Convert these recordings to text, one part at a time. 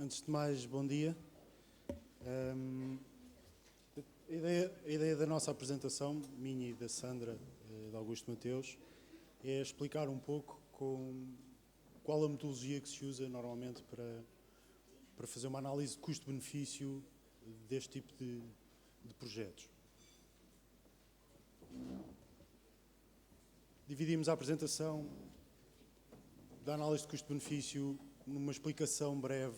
Antes de mais, bom dia. A ideia da nossa apresentação, minha e da Sandra, de Augusto Mateus, é explicar um pouco qual a metodologia que se usa normalmente para fazer uma análise de custo-benefício deste tipo de projetos. Dividimos a apresentação da análise de custo-benefício numa explicação breve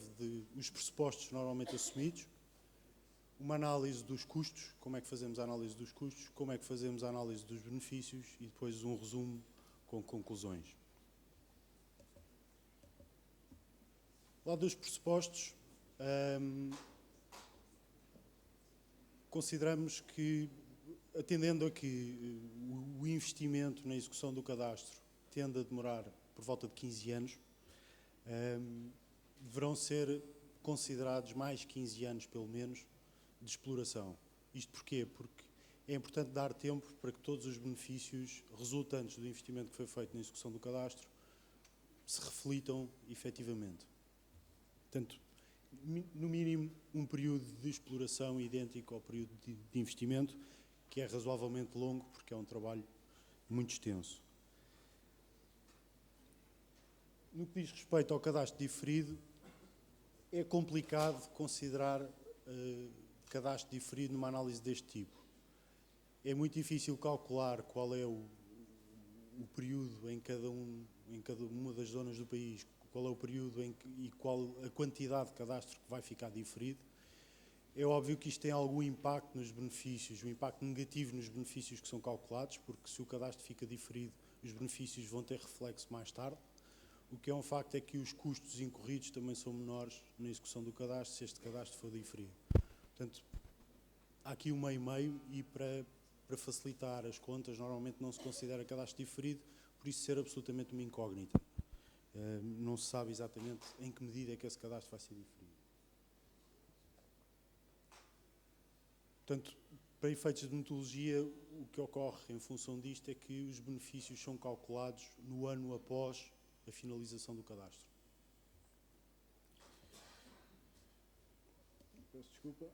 dos pressupostos normalmente assumidos, uma análise dos custos, como é que fazemos a análise dos custos, como é que fazemos a análise dos benefícios e depois um resumo com conclusões. Lá dos pressupostos, consideramos que, atendendo a que o investimento na execução do cadastro tende a demorar por volta de 15 anos, deverão ser considerados mais 15 anos, pelo menos, de exploração. Isto porquê? Porque é importante dar tempo para que todos os benefícios resultantes do investimento que foi feito na execução do cadastro se reflitam efetivamente. Portanto, no mínimo, um período de exploração idêntico ao período de investimento, que é razoavelmente longo, porque é um trabalho muito extenso. No que diz respeito ao cadastro diferido, é complicado considerar cadastro diferido numa análise deste tipo. É muito difícil calcular qual é o período em cada uma das zonas do país, qual é o período e qual a quantidade de cadastro que vai ficar diferido. É óbvio que isto tem algum impacto nos benefícios, um impacto negativo nos benefícios que são calculados, porque se o cadastro fica diferido, os benefícios vão ter reflexo mais tarde. O que é um facto é que os custos incorridos também são menores na execução do cadastro, se este cadastro for diferido. Portanto, há aqui um meio-meio e para facilitar as contas, normalmente não se considera cadastro diferido, por isso ser absolutamente uma incógnita. Não se sabe exatamente em que medida é que esse cadastro vai ser diferido. Portanto, para efeitos de metodologia, o que ocorre em função disto é que os benefícios são calculados no ano após a finalização do cadastro. Peço desculpa.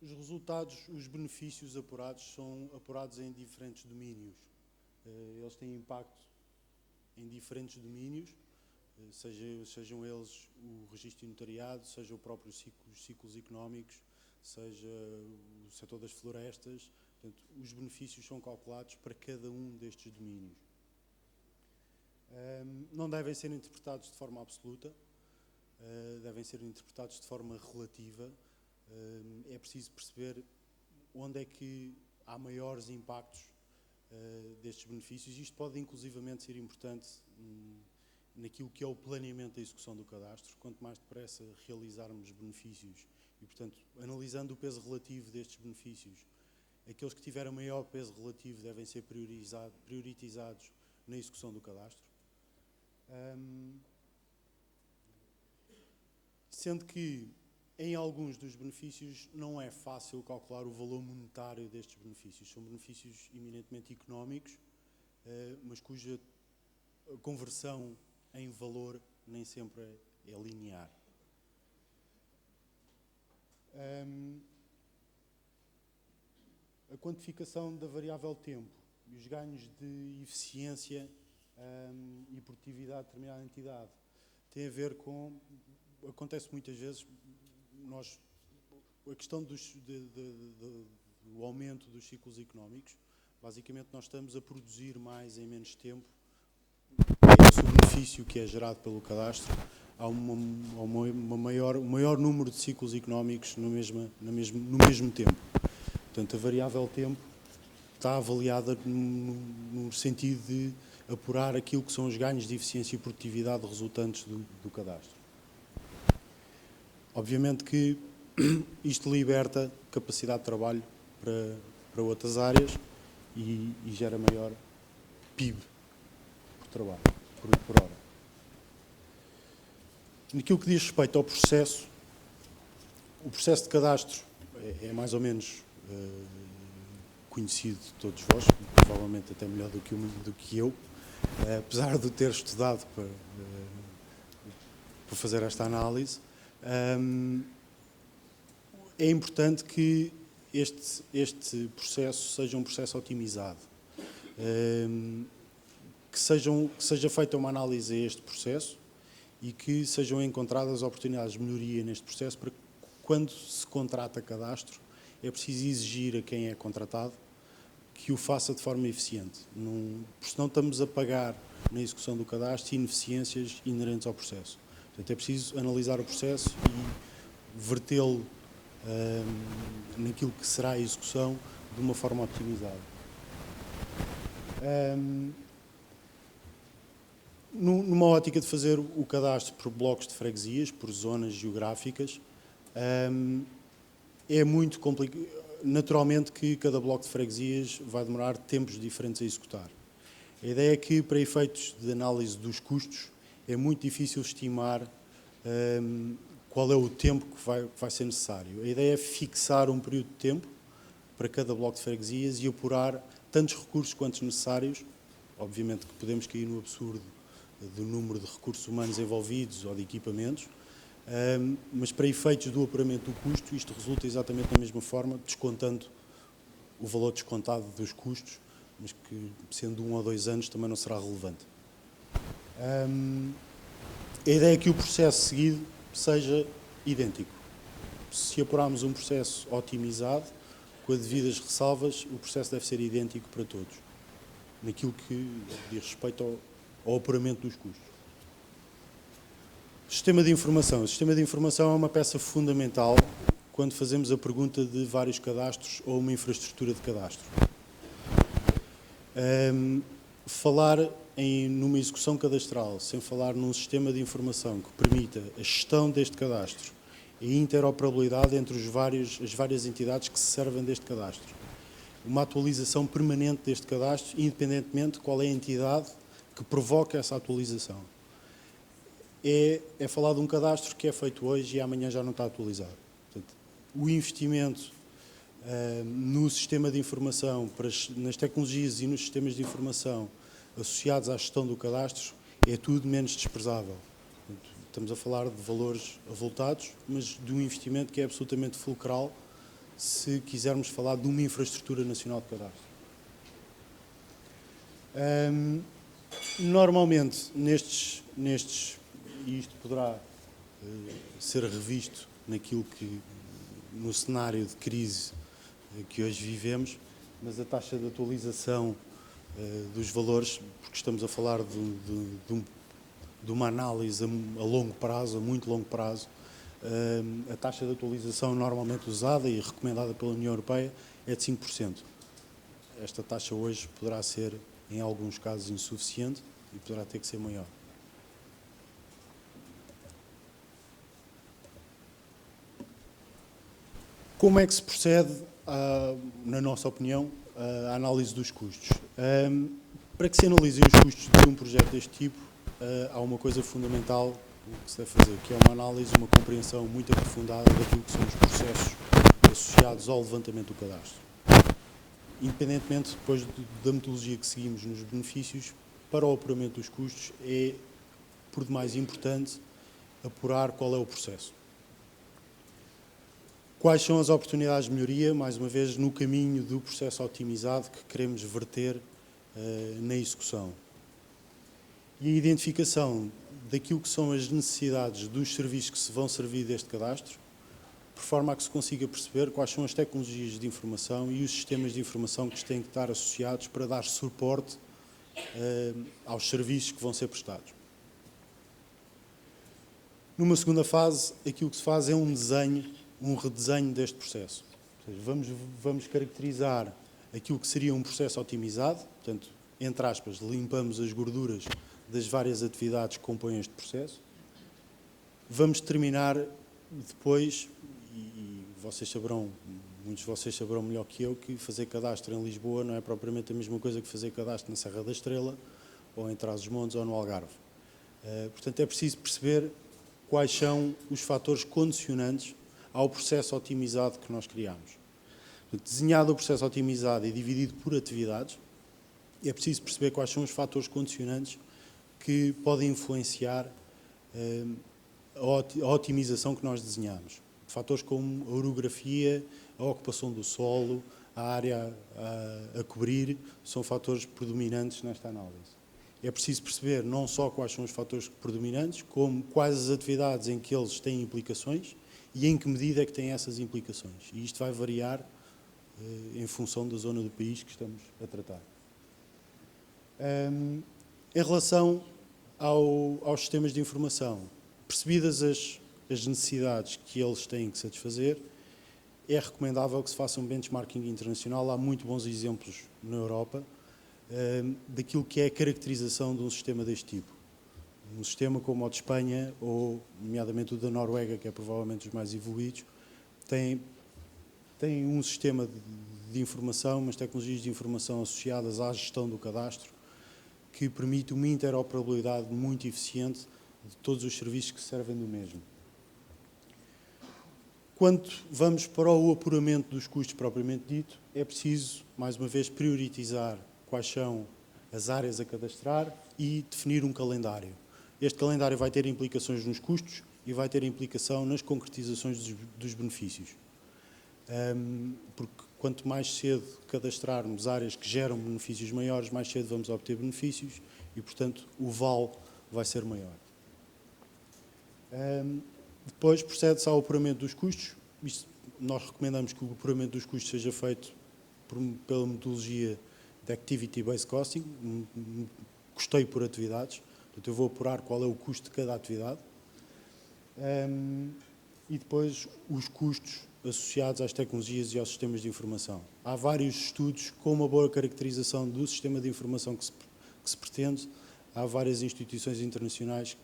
Os resultados, os benefícios apurados são apurados em diferentes domínios. Eles têm impacto em diferentes domínios, sejam eles o registro e notariado, seja o próprio os ciclos económicos, seja o setor das florestas. Portanto, os benefícios são calculados para cada um destes domínios. Não devem ser interpretados de forma absoluta, devem ser interpretados de forma relativa. É preciso perceber onde é que há maiores impactos destes benefícios. Isto pode inclusivamente ser importante naquilo que é o planeamento da execução do cadastro. Quanto mais depressa realizarmos benefícios e, portanto, analisando o peso relativo destes benefícios, aqueles que tiverem maior peso relativo devem ser priorizados na execução do cadastro. Sendo que, em alguns dos benefícios, não é fácil calcular o valor monetário destes benefícios. São benefícios eminentemente económicos, mas cuja conversão em valor nem sempre é linear. A quantificação da variável tempo e os ganhos de eficiência e produtividade de determinada entidade tem a ver com, acontece muitas vezes, a questão do aumento dos ciclos económicos. Basicamente, nós estamos a produzir mais em menos tempo. Esse o benefício que é gerado pelo cadastro. Há um maior número de ciclos económicos no mesmo tempo. Portanto, a variável tempo está avaliada no sentido de apurar aquilo que são os ganhos de eficiência e produtividade resultantes do cadastro. Obviamente que isto liberta capacidade de trabalho para outras áreas e gera maior PIB por trabalho, por hora. Naquilo que diz respeito ao processo, o processo de cadastro é mais ou menos conhecido de todos vós, provavelmente até melhor do que eu. apesar de ter estudado para fazer esta análise, é importante que este processo seja um processo otimizado, que seja feita uma análise a este processo e que sejam encontradas oportunidades de melhoria neste processo para que, quando se contrata cadastro, é preciso exigir a quem é contratado que o faça de forma eficiente. Porque senão estamos a pagar na execução do cadastro ineficiências inerentes ao processo. Portanto, é preciso analisar o processo e vertê-lo naquilo que será a execução de uma forma optimizada. Numa ótica de fazer o cadastro por blocos de freguesias, por zonas geográficas, é muito complicado. Naturalmente que cada bloco de freguesias vai demorar tempos diferentes a executar. A ideia é que, para efeitos de análise dos custos, é muito difícil estimar qual é o tempo que vai ser necessário. A ideia é fixar um período de tempo para cada bloco de freguesias e apurar tantos recursos quantos necessários. Obviamente que podemos cair no absurdo do número de recursos humanos envolvidos ou de equipamentos, mas para efeitos do apuramento do custo, isto resulta exatamente da mesma forma, descontando o valor descontado dos custos, mas que, sendo 1 ou 2 anos, também não será relevante. A ideia é que o processo seguido seja idêntico. Se apurarmos um processo otimizado, com as devidas ressalvas, o processo deve ser idêntico para todos, naquilo que diz respeito ao apuramento dos custos. Sistema de informação. O sistema de informação é uma peça fundamental quando fazemos a pergunta de vários cadastros ou uma infraestrutura de cadastro. Falar numa execução cadastral, sem falar num sistema de informação que permita a gestão deste cadastro e a interoperabilidade entre as várias entidades que se servem deste cadastro. Uma atualização permanente deste cadastro, independentemente de qual é a entidade que provoca essa atualização. É falar de um cadastro que é feito hoje e amanhã já não está atualizado. Portanto, o investimento no sistema de informação, nas tecnologias e nos sistemas de informação associados à gestão do cadastro, é tudo menos desprezável. Portanto, estamos a falar de valores avultados, mas de um investimento que é absolutamente fulcral se quisermos falar de uma infraestrutura nacional de cadastro. Normalmente, e isto poderá ser revisto no cenário de crise que hoje vivemos, mas a taxa de atualização dos valores, porque estamos a falar de uma análise a longo prazo, a muito longo prazo, a taxa de atualização normalmente usada e recomendada pela União Europeia é de 5%. Esta taxa hoje poderá ser, em alguns casos, insuficiente e poderá ter que ser maior. Como é que se procede, na nossa opinião, à análise dos custos? Para que se analisem os custos de um projeto deste tipo, há uma coisa fundamental que se deve fazer, que é uma análise, uma compreensão muito aprofundada daquilo que são os processos associados ao levantamento do cadastro. Independentemente depois da metodologia que seguimos nos benefícios, para o apuramento dos custos é, por demais, importante apurar qual é o processo. Quais são as oportunidades de melhoria, mais uma vez, no caminho do processo otimizado que queremos verter na execução? E a identificação daquilo que são as necessidades dos serviços que se vão servir deste cadastro, por forma a que se consiga perceber quais são as tecnologias de informação e os sistemas de informação que têm que estar associados para dar suporte aos serviços que vão ser prestados. Numa segunda fase, aquilo que se faz é um redesenho deste processo. Ou seja, vamos caracterizar aquilo que seria um processo otimizado, portanto, entre aspas, limpamos as gorduras das várias atividades que compõem este processo. Vamos determinar depois, e muitos de vocês saberão melhor que eu, que fazer cadastro em Lisboa não é propriamente a mesma coisa que fazer cadastro na Serra da Estrela, ou em Trás-os-Montes, ou no Algarve. Portanto, é preciso perceber quais são os fatores condicionantes ao processo otimizado que nós criamos. Desenhado o processo otimizado e dividido por atividades, é preciso perceber quais são os fatores condicionantes que podem influenciar a otimização que nós desenhamos. Fatores como a orografia, a ocupação do solo, a área a cobrir, são fatores predominantes nesta análise. É preciso perceber não só quais são os fatores predominantes, como quais as atividades em que eles têm implicações e em que medida é que têm essas implicações. E isto vai variar em função da zona do país que estamos a tratar. Em relação aos sistemas de informação, percebidas as necessidades que eles têm que satisfazer, é recomendável que se faça um benchmarking internacional. Há muito bons exemplos na Europa daquilo que é a caracterização de um sistema deste tipo. Um sistema como o de Espanha, ou nomeadamente o da Noruega, que é provavelmente os mais evoluídos, tem um sistema de informação, umas tecnologias de informação associadas à gestão do cadastro, que permite uma interoperabilidade muito eficiente de todos os serviços que servem do mesmo. Quando vamos para o apuramento dos custos propriamente dito, é preciso, mais uma vez, priorizar quais são as áreas a cadastrar e definir um calendário. Este calendário vai ter implicações nos custos e vai ter implicação nas concretizações dos benefícios. Porque quanto mais cedo cadastrarmos áreas que geram benefícios maiores, mais cedo vamos obter benefícios e, portanto, o vale vai ser maior. Depois procede-se ao apuramento dos custos. Nós recomendamos que o apuramento dos custos seja feito pela metodologia de Activity-Based Costing, custeio por atividades. Portanto, eu vou apurar qual é o custo de cada atividade. E depois os custos associados às tecnologias e aos sistemas de informação. Há vários estudos com uma boa caracterização do sistema de informação que se pretende. Há várias instituições internacionais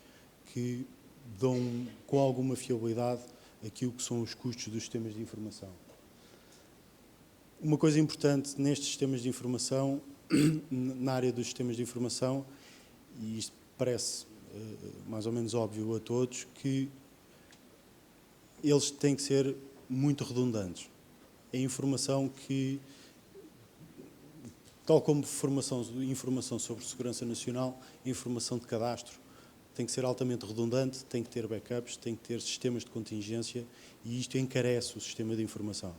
que dão com alguma fiabilidade aquilo que são os custos dos sistemas de informação. Uma coisa importante nestes sistemas de informação, na área dos sistemas de informação, e isto parece mais ou menos óbvio a todos, que eles têm que ser muito redundantes. É informação que, tal como informação sobre segurança nacional, informação de cadastro, tem que ser altamente redundante, tem que ter backups, tem que ter sistemas de contingência e isto encarece o sistema de informação.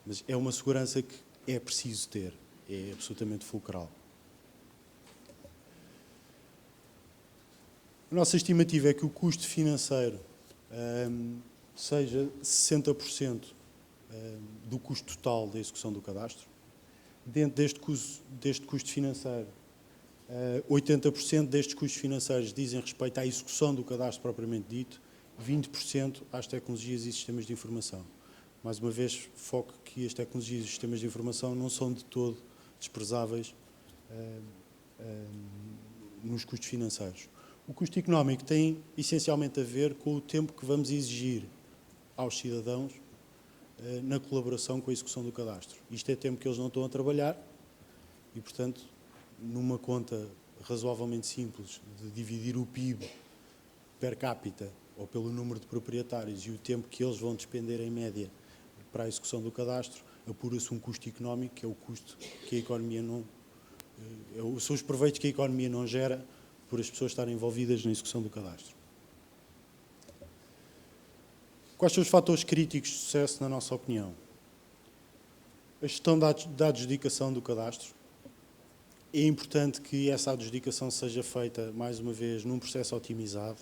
Mas é uma segurança que é preciso ter, é absolutamente fulcral. A nossa estimativa é que o custo financeiro seja 60% do custo total da execução do cadastro. Dentro deste custo financeiro, 80% destes custos financeiros dizem respeito à execução do cadastro propriamente dito, 20% às tecnologias e sistemas de informação. Mais uma vez, foco que as tecnologias e os sistemas de informação não são de todo desprezáveis nos custos financeiros. O custo económico tem essencialmente a ver com o tempo que vamos exigir aos cidadãos na colaboração com a execução do cadastro. Isto é tempo que eles não estão a trabalhar e, portanto, numa conta razoavelmente simples de dividir o PIB per capita ou pelo número de proprietários e o tempo que eles vão despender em média para a execução do cadastro, apura-se um custo económico, que é o custo que a economia não... são os proveitos que a economia não gera por as pessoas estarem envolvidas na execução do cadastro. Quais são os fatores críticos de sucesso, na nossa opinião? A gestão da adjudicação do cadastro. É importante que essa adjudicação seja feita, mais uma vez, num processo otimizado,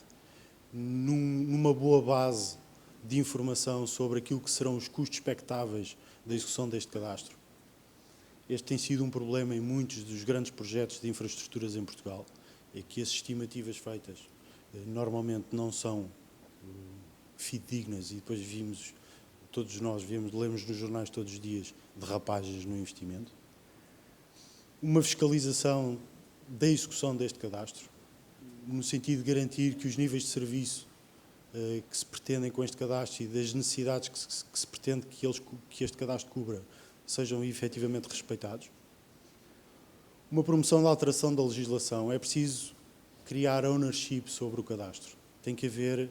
numa boa base de informação sobre aquilo que serão os custos expectáveis da execução deste cadastro. Este tem sido um problema em muitos dos grandes projetos de infraestruturas em Portugal, é que as estimativas feitas normalmente não são fidedignas e depois todos nós lemos nos jornais todos os dias derrapagens no investimento. Uma fiscalização da execução deste cadastro, no sentido de garantir que os níveis de serviço que se pretendem com este cadastro e das necessidades que se pretende que este cadastro cubra sejam efetivamente respeitados. Uma promoção da alteração da legislação. É preciso criar ownership sobre o cadastro. Tem que haver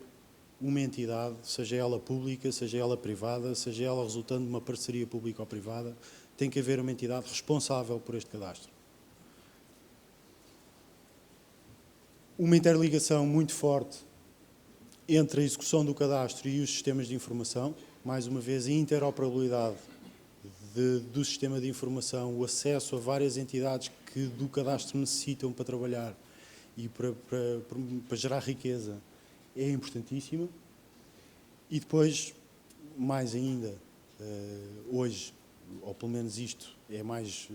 uma entidade, seja ela pública, seja ela privada, seja ela resultando de uma parceria pública ou privada, tem que haver uma entidade responsável por este cadastro. uma interligação muito forte entre a execução do cadastro e os sistemas de informação. Mais uma vez, a interoperabilidade do sistema de informação, o acesso a várias entidades que do cadastro necessitam para trabalhar e para gerar riqueza é importantíssima. E depois, mais ainda, hoje, ou pelo menos isto é mais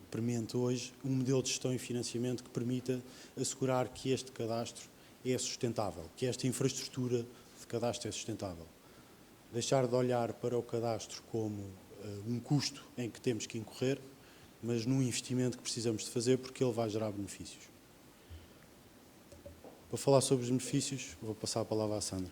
premente hoje, um modelo de gestão e financiamento que permita assegurar que este cadastro é sustentável, que esta infraestrutura de cadastro é sustentável. Deixar de olhar para o cadastro como um custo em que temos que incorrer, mas num investimento que precisamos de fazer porque ele vai gerar benefícios. Para falar sobre os benefícios, vou passar a palavra à Sandra.